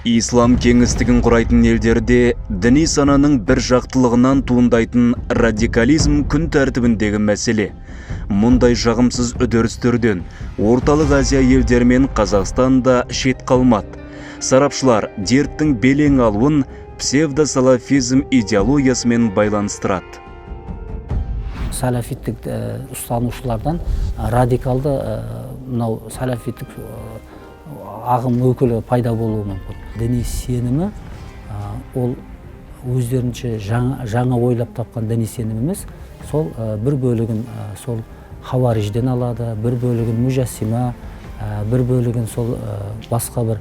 Ислам кеңістігін құрайтын елдерде діни сананың бір жақтылығынан туындайтын радикализм күн тәртібіндегі мәселе. Мұндай жағымсыз үдерістерден Орталық Азия елдері мен Қазақстан да шет қалмады. Сарапшылар дерттің белең алуын псевдосалафизм идеологиясымен байланыстырады. Салафиттік ұстанушылардан радикалды салафиттік ағым өкілі пайда болуы мүмкін. Діни сенімі ол өздерінше жаңа ойлап тапқан діни сенім емес, сол бір бөлігін сол хаварижден алады, бір бөлігін мужассима, бір бөлігін сол басқа бір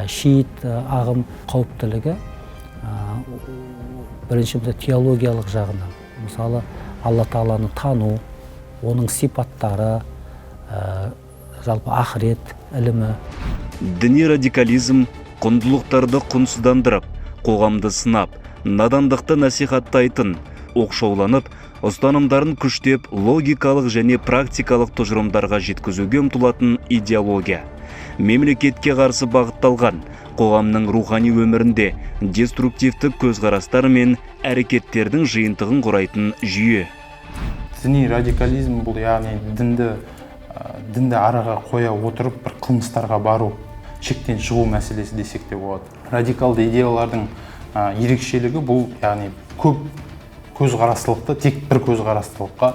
шиит ағым қауіптілігі бірінші теологиялық жағынан. Мысалы, Алла Тағаланы тану, оның сипаттары, жалпы ақырет ілімі. Діни радикализм құндылықтарды құнсыздандырып, қоғамды сынап, надандықты насихаттайтын, оқшауланып, ұстанымдарын күштеп, логикалық және практикалық тұжырымдарға жеткізуге ұмтылатын идеология. Мемлекетке қарсы бағытталған, қоғамның рухани өмірінде деструктивті көзқарастар мен әрекеттердің жиынтығын құрайтын жүйе. Діни радикализм бұл яғни дінді араға қоя отырып бір қылмыстарға бару, шектен шығу мәселесі десек те болады. Радикалды идеялардың ерекшелігі бұл яғни көп көзқарастылықты тек бір көзқарастылыққа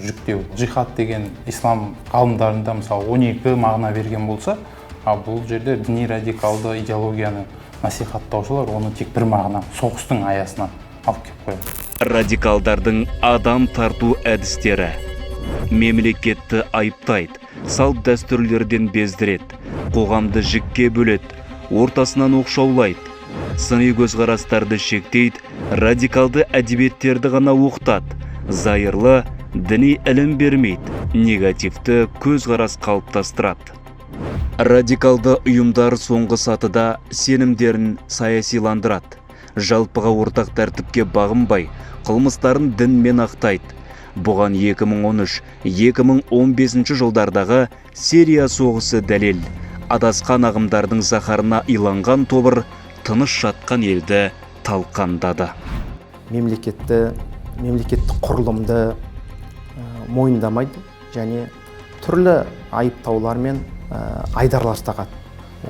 жүктеу. Джихад деген ислам ғалымдарында мысалы 12 мағына берген болса, бұл жерде діни радикалды идеологияны насихаттаушылар оны тек бір мағына, соғыстың аясына алып келіп қояды. Радикалдардың адам тарту әдістері мемлекетті айыптайды, салт дәстүрлерден бездіреді, қоғамды жікке бөледі, ортасынан оқшаулайды, сыни көзқарастарды шектейді, радикалды әдебиеттерді ғана оқытады, зайырлы діни ілім бермейді, негативті көзқарас қалыптастырады. Радикалды ұйымдар соңғы сатыда сенімдерін саясиландырады, жалпыға ортақ тәртіпке бағынбай, қылмыстарын дінмен ақтайды. Бұған 2013-2015 жылдардағы Сирия соғысы дәлел. Адасқан ағымдардың зақарына иланған тобыр тыныш жатқан елді талқандады. Мемлекеттік құрылымды мойындамайды және түрлі айыптаулармен айдарлар тағады.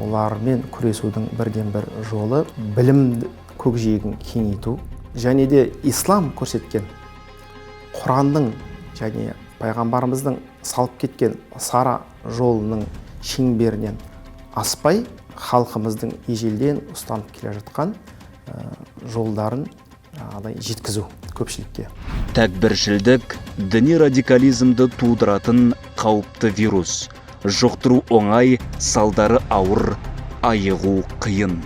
Олармен күресудің бірден бір жолы білім көкжиегін кеңейту және де ислам көрсеткен Құранның және пайғамбарымыздың салып кеткен сара жолының шеңберінен аспай, халқымыздың ежелден ұстанып келе жатқан жолдарын жеткізу көпшілікке. Тәкбіршілдік діни радикализмді тудыратын қауіпті вирус. Жұқтыру оңай, салдары ауыр, айығу қиын.